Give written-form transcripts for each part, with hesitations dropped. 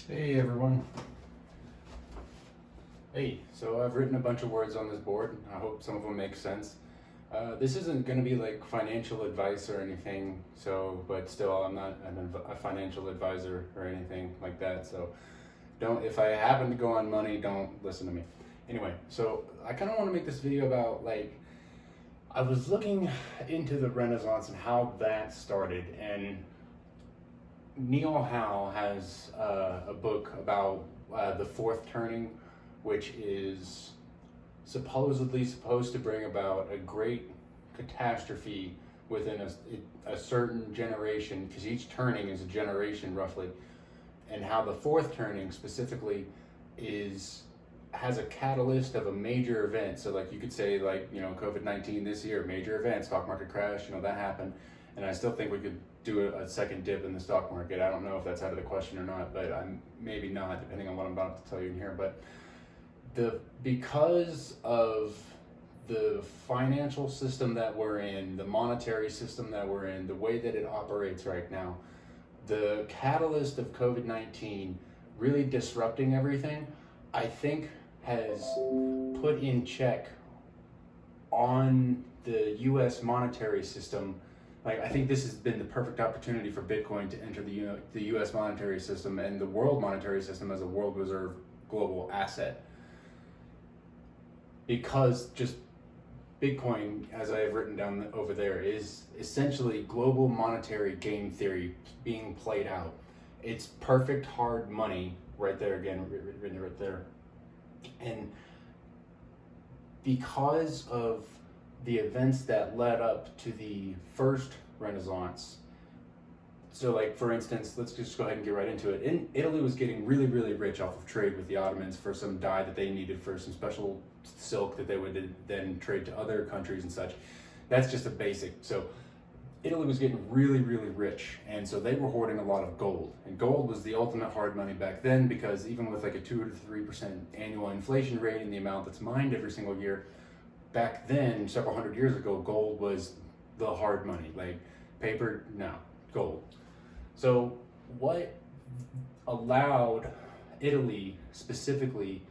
Hey everyone. Hey, so I've written a bunch of words on this board. I hope some of them make sense. This isn't going to be like financial advice or anything, but still, I'm not a financial advisor or anything like that. So, if I happen to go on money, don't listen to me. Anyway, so I kind of want to make this video about I was looking into the Renaissance and how that started, and Neil Howe has a book about the fourth turning, which is supposedly supposed to bring about a great catastrophe within a certain generation, because each turning is a generation roughly, and how the fourth turning specifically has a catalyst of a major event. So you could say COVID-19 this year, major event, stock market crash, that happened. And I still think we could do a second dip in the stock market. I don't know if that's out of the question or not, but I'm maybe not, depending on what I'm about to tell you in here. But because of the financial system that we're in, the monetary system that we're in, the way that it operates right now, the catalyst of COVID-19 really disrupting everything, I think has put in check on the US monetary system. I think this has been the perfect opportunity for Bitcoin to enter the US monetary system and the world monetary system as a world reserve global asset. Because just Bitcoin, as I have written down over there, is essentially global monetary game theory being played out. It's perfect hard money right there, again, written right there. And because of the events that led up to the first Renaissance, so for instance, let's just go ahead and get right into it. Italy was getting really, really rich off of trade with the Ottomans for some dye that they needed for some special silk that they would then trade to other countries and such. That's just a basic. So Italy was getting really, really rich, and so they were hoarding a lot of gold. And gold was the ultimate hard money back then, because even with a 2 to 3% annual inflation rate and the amount that's mined every single year, back then, several hundred years ago, gold was the hard money. Paper, no, gold. So what allowed Italy specifically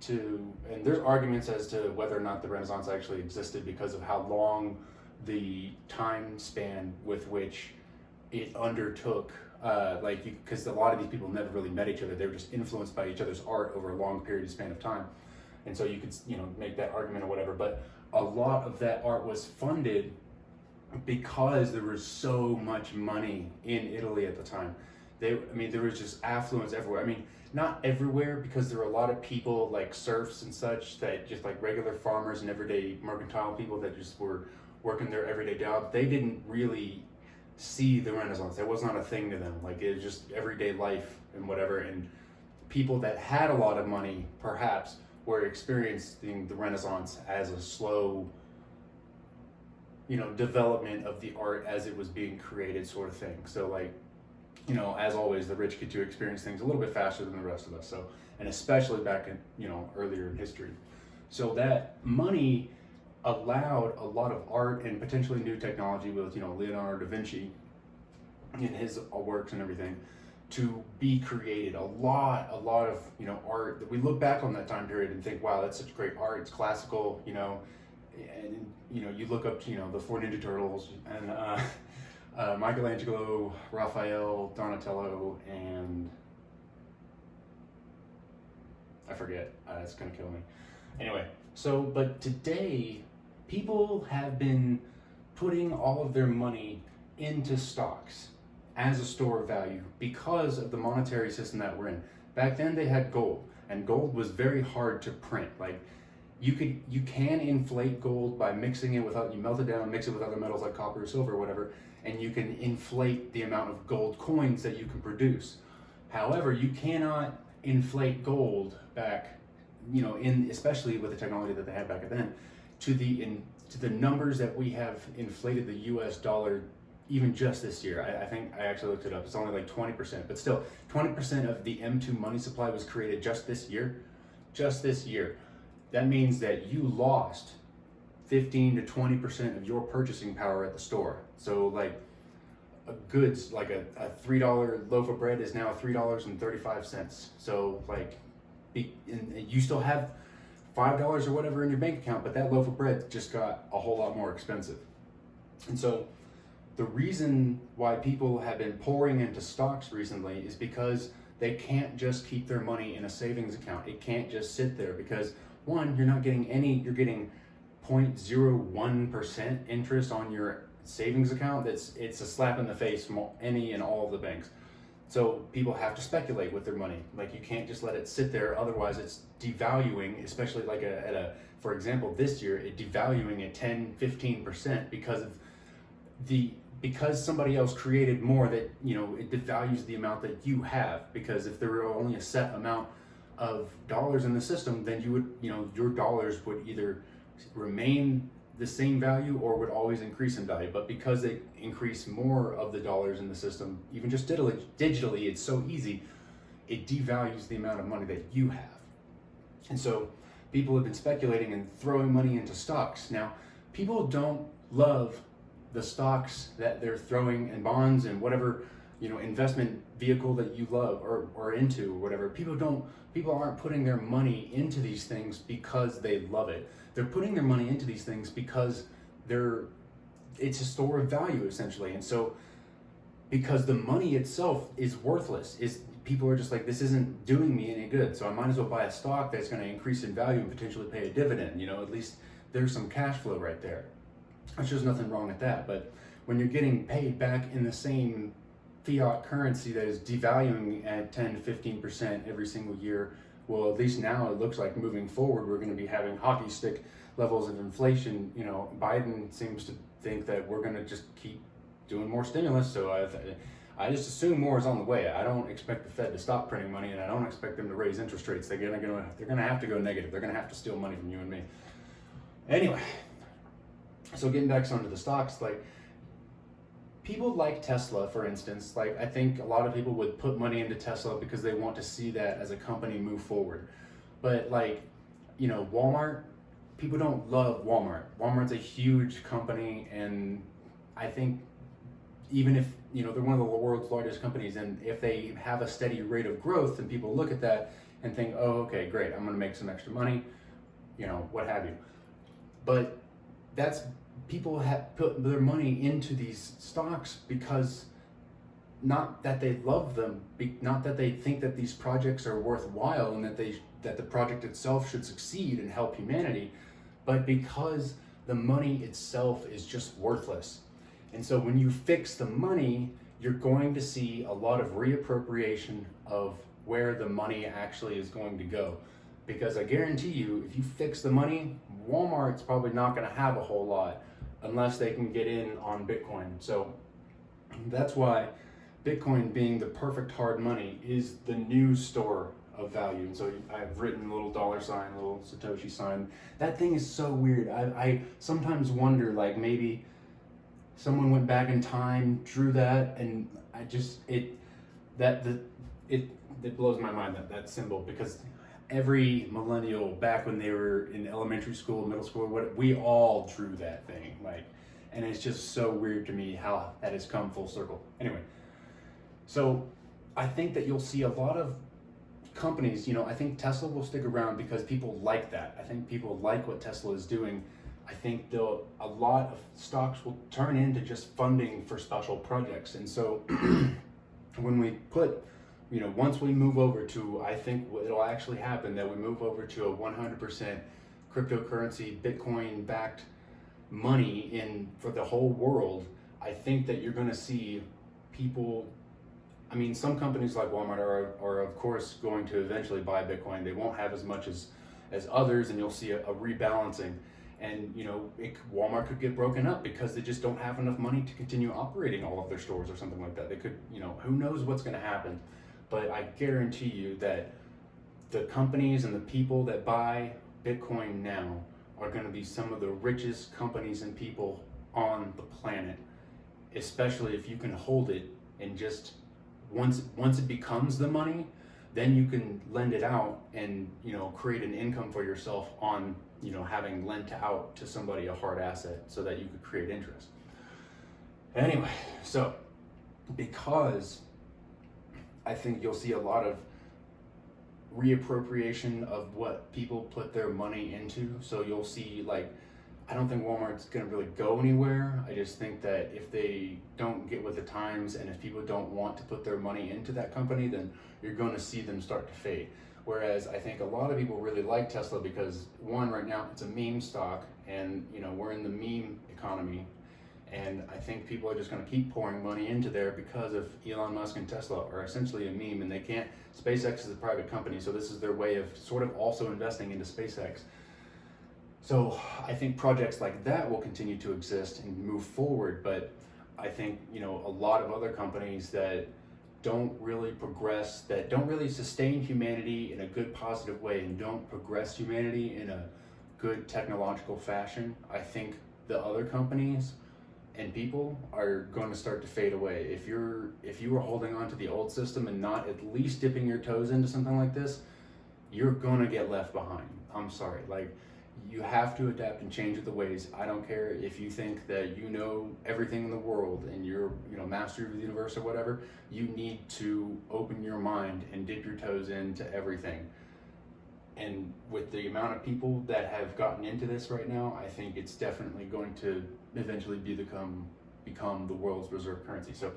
and there's arguments as to whether or not the Renaissance actually existed because of how long the time span with which it undertook, because a lot of these people never really met each other. They were just influenced by each other's art over a long period of span of time. And so you could, make that argument or whatever, but a lot of that art was funded because there was so much money in Italy at the time. There was just affluence everywhere. Not everywhere, because there were a lot of people like serfs and such, that just regular farmers and everyday mercantile people that just were working their everyday job. They didn't really see the Renaissance. That was not a thing to them. It was just everyday life and whatever. And people that had a lot of money, perhaps, were experiencing the Renaissance as a slow, development of the art as it was being created, sort of thing. So as always, the rich get to experience things a little bit faster than the rest of us. So, and especially back in, earlier in history. So that money allowed a lot of art and potentially new technology with, Leonardo da Vinci in his works and everything, to be created. A lot of, art that we look back on that time period and think, wow, that's such great art. It's classical, and, you look up, the Four Ninja Turtles and, Michelangelo, Raphael, Donatello, and I forget. It's gonna kill me. Anyway, but today, people have been putting all of their money into stocks as a store of value because of the monetary system that we're in. Back then, they had gold, and gold was very hard to print. You can inflate gold by mixing it you melt it down, mix it with other metals like copper or silver or whatever, and you can inflate the amount of gold coins that you can produce. However, you cannot inflate gold back, especially with the technology that they had back then, to the numbers that we have inflated the US dollar even just this year. I think I actually looked it up. It's only 20%, but still 20% of the M2 money supply was created just this year. Just this year. That means that you lost 15 to 20% of your purchasing power at the store. So goods, like a $3 loaf of bread is now $3.35. So like, and you still have $5 or whatever in your bank account, but that loaf of bread just got a whole lot more expensive. And so the reason why people have been pouring into stocks recently is because they can't just keep their money in a savings account. It can't just sit there because, one, you're not getting any, you're getting 0.01% interest on your savings account. It's a slap in the face from any and all of the banks. So people have to speculate with their money. Like, you can't just let it sit there, otherwise it's devaluing, especially like for example, this year, it devaluing at 10-15% because somebody else created more, that, you know, it devalues the amount that you have. Because if there were only a set amount of dollars in the system, then you would, you know, your dollars would either remain the same value or would always increase in value. But because they increase more of the dollars in the system, even just digitally, it's so easy, it devalues the amount of money that you have. And so people have been speculating and throwing money into stocks. Now, people don't love the stocks that they're throwing, and bonds and whatever, you know, investment vehicle that you love or into or whatever. People aren't putting their money into these things because they love it. They're putting their money into these things because it's a store of value, essentially. And so because the money itself is worthless, people are just like, this isn't doing me any good, so I might as well buy a stock that's going to increase in value and potentially pay a dividend. You know, at least there's some cash flow right there. There's nothing wrong with that. But when you're getting paid back in the same fiat currency that is devaluing at 10-15% every single year, well, at least now it looks like moving forward we're going to be having hockey stick levels of inflation. You know, Biden seems to think that we're going to just keep doing more stimulus, so I just assume more is on the way. I don't expect the Fed to stop printing money, and I don't expect them to raise interest rates. They're gonna have to go negative. They're gonna have to steal money from you and me. Anyway, so getting back onto the stocks, like, people like Tesla, for instance. Like, I think a lot of people would put money into Tesla because they want to see that as a company move forward. But, like, you know, Walmart, people don't love Walmart. Walmart's a huge company, and I think even if, you know, they're one of the world's largest companies, and if they have a steady rate of growth, then people look at that and think, oh, okay, great, I'm gonna make some extra money, you know, what have you. But people have put their money into these stocks because, not that they love them, not that they think that these projects are worthwhile and that the project itself should succeed and help humanity, but because the money itself is just worthless. And so when you fix the money, you're going to see a lot of reappropriation of where the money actually is going to go. Because I guarantee you, if you fix the money, Walmart's probably not going to have a whole lot unless they can get in on Bitcoin. So that's why Bitcoin, being the perfect hard money, is the new store of value. And so I've written a little dollar sign, a little Satoshi sign. That thing is so weird. I sometimes wonder, like, maybe someone went back in time, drew that, and it blows my mind, that symbol, because every millennial back when they were in elementary school, middle school, we all drew that thing, like, and it's just so weird to me how that has come full circle. Anyway, so I think that you'll see a lot of companies, you know, I think Tesla will stick around because people like that. I think people like what Tesla is doing. I think a lot of stocks will turn into just funding for special projects. And so when we put, you know, once we move over to, I think it'll actually happen that we move over to a 100% cryptocurrency, Bitcoin backed money for the whole world. I think that you're going to see people, I mean, some companies like Walmart are of course going to eventually buy Bitcoin. They won't have as much as others, and you'll see a rebalancing. And, you know, Walmart could get broken up because they just don't have enough money to continue operating all of their stores or something like that. They could, you know, who knows what's going to happen. But I guarantee you that the companies and the people that buy Bitcoin now are going to be some of the richest companies and people on the planet, especially if you can hold it, and just once it becomes the money, then you can lend it out and, you know, create an income for yourself on, you know, having lent out to somebody a hard asset so that you could create interest. Anyway, so because I think you'll see a lot of reappropriation of what people put their money into. So you'll see, like, I don't think Walmart's going to really go anywhere. I just think that if they don't get with the times and if people don't want to put their money into that company, then you're going to see them start to fade. Whereas I think a lot of people really like Tesla because, one, right now it's a meme stock, and we're in the meme economy, and I think people are just going to keep pouring money into there because of Elon Musk and Tesla are essentially a meme, and they can't. SpaceX is a private company, so this is their way of sort of also investing into SpaceX. So I think projects like that will continue to exist and move forward, but I think a lot of other companies that don't really progress, that don't really sustain humanity in a good positive way and don't progress humanity in a good technological fashion, I think the other companies and people are going to start to fade away. If you were holding on to the old system and not at least dipping your toes into something like this, you're going to get left behind. I'm sorry. Like, you have to adapt and change the ways. I don't care if you think that you know everything in the world and you're master of the universe or whatever. You need to open your mind and dip your toes into everything. And with the amount of people that have gotten into this right now, I think it's definitely going to eventually become the world's reserve currency. So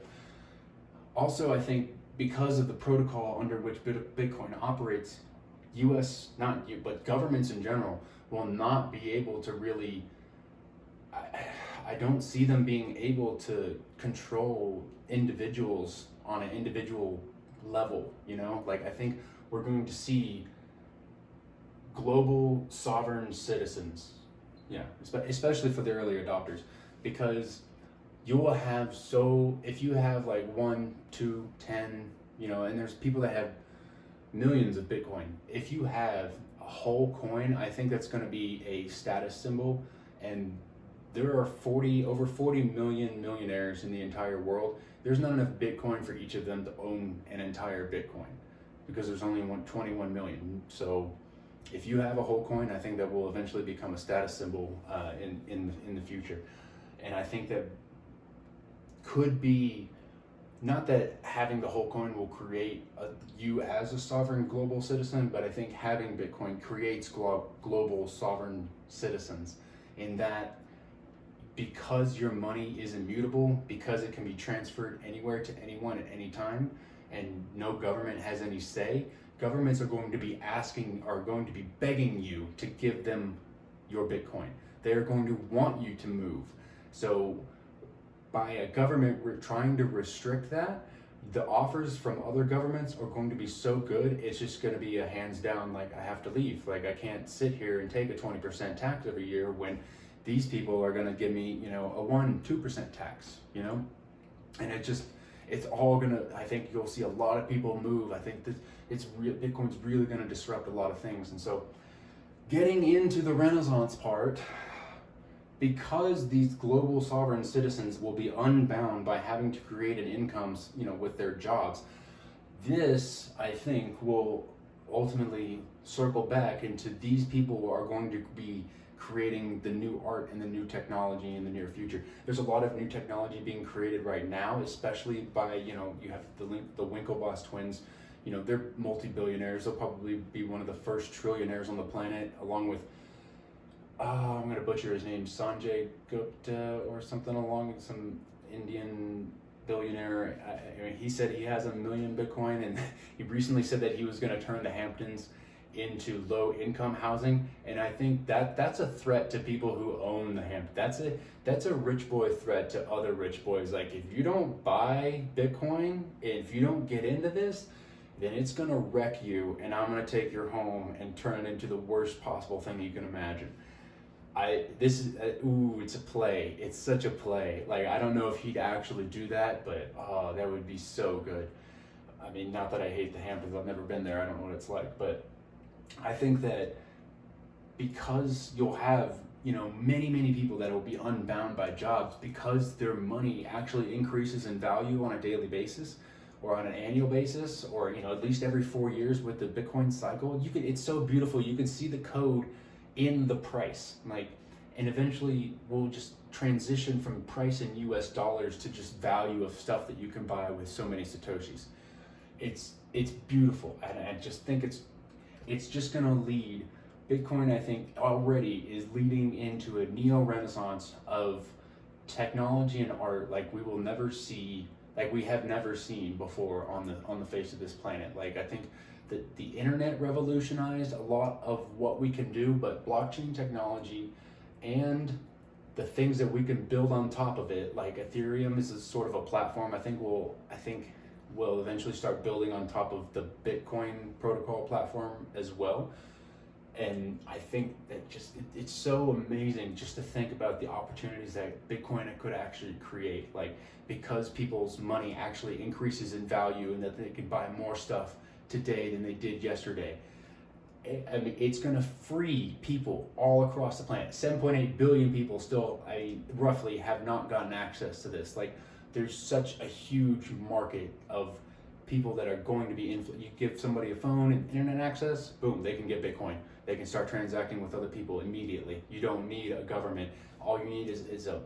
also, I think because of the protocol under which Bitcoin operates, US, not you, but governments in general will not be able to really, I don't see them being able to control individuals on an individual level, Like, I think we're going to see global sovereign citizens, especially for the early adopters, because you will have, if you have like 1, 2, 10, and there's people that have millions of Bitcoin. If you have a whole coin, I think that's going to be a status symbol, and there are over 40 million millionaires in the entire world. There's not enough Bitcoin for each of them to own an entire Bitcoin because there's only 21 million. So if you have a whole coin, I think that will eventually become a status symbol in the future. And I think that could be, not that having the whole coin will create you as a sovereign global citizen, but I think having Bitcoin creates global sovereign citizens, in that because your money is immutable, because it can be transferred anywhere to anyone at any time, and no government has any say, governments are going to be begging you to give them your Bitcoin. They are going to want you to move. So by a government trying to restrict that, the offers from other governments are going to be so good, it's just going to be a hands down, like, I have to leave. Like, I can't sit here and take a 20% tax every year when these people are going to give me, a 1-2% tax, And it's all going to, I think you'll see a lot of people move. I think that Bitcoin's really going to disrupt a lot of things. And so getting into the Renaissance part, because these global sovereign citizens will be unbound by having to create an income, with their jobs, this, I think, will ultimately circle back into these people who are going to be creating the new art and the new technology in the near future. There's a lot of new technology being created right now, especially by, you have the Winklevoss twins. They're multi-billionaires. They'll probably be one of the first trillionaires on the planet, along with, I'm going to butcher his name, Sanjay Gupta or something, some Indian billionaire. I mean, he said he has 1 million Bitcoin, and he recently said that he was going to turn the Hamptons into low-income housing, and I think that's a threat to people who own the Hamptons. That's a rich boy threat to other rich boys. Like, if you don't buy Bitcoin, if you don't get into this, then it's going to wreck you, and I'm going to take your home and turn it into the worst possible thing you can imagine. It's a play. It's such a play. Like, I don't know if he'd actually do that, but that would be so good. I mean, not that I hate the Hamptons. I've never been there. I don't know what it's like, but I think that because you'll have, many, many people that will be unbound by jobs because their money actually increases in value on a daily basis or on an annual basis, or, at least every 4 years with the Bitcoin cycle. It's so beautiful. You can see the code in the price. Like, and eventually we'll just transition from price in US dollars to just value of stuff that you can buy with so many Satoshis. It's beautiful, and I just think it's just gonna lead. Bitcoin, I think, already is leading into a neo-renaissance of technology and art like we will never see, like we have never seen before on the face of this planet. Like, I think that the internet revolutionized a lot of what we can do, but blockchain technology and the things that we can build on top of it, like Ethereum is a sort of a platform. I think we'll eventually start building on top of the Bitcoin protocol platform as well. And I think that it's so amazing just to think about the opportunities that Bitcoin could actually create, like, because people's money actually increases in value and that they can buy more stuff today than they did yesterday. I mean, it's going to free people all across the planet. 7.8 billion people still, roughly, have not gotten access to this. Like, there's such a huge market of people that are going to be you give somebody a phone and internet access, boom, they can get Bitcoin. They can start transacting with other people immediately. You don't need a government. All you need is a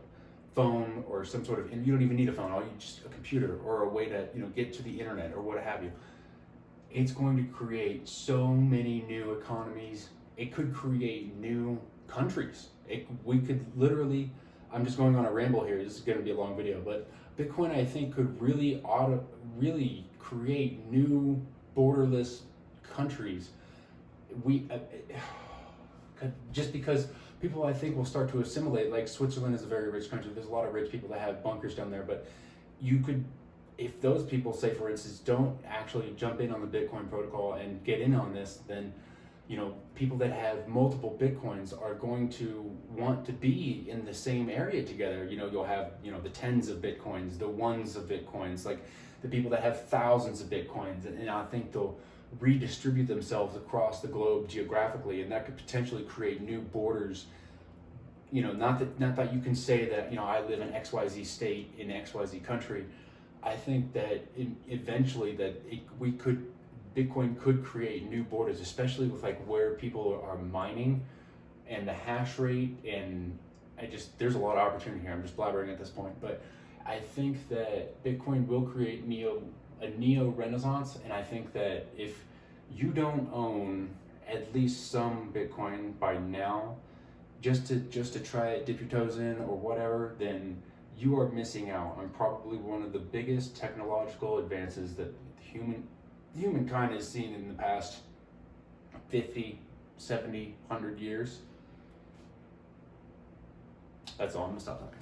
phone or some sort of, and you don't even need a phone. All you just a computer or a way to get to the internet or what have you. It's going to create so many new economies. It could create new countries. We could literally, I'm just going on a ramble here. This is going to be a long video, but Bitcoin, I think, could really create new borderless countries. Just because people, I think, will start to assimilate. Like, Switzerland is a very rich country. There's a lot of rich people that have bunkers down there, but you could, if those people, say for instance, don't actually jump in on the Bitcoin protocol and get in on this, then people that have multiple Bitcoins are going to want to be in the same area together. You'll have the tens of Bitcoins, the ones of Bitcoins, like the people that have thousands of Bitcoins, and I think they'll redistribute themselves across the globe geographically, and that could potentially create new borders. Not that you can say that I live in XYZ state in XYZ country. I think that eventually Bitcoin could create new borders, especially with like where people are mining and the hash rate, and there's a lot of opportunity here. I'm just blabbering at this point, but I think that Bitcoin will create a neo-renaissance, and I think that if you don't own at least some Bitcoin by now, just to try it, dip your toes in or whatever, then you are missing out on probably one of the biggest technological advances that humankind has seen in the past 50, 70, 100 years. That's all. I'm gonna stop talking.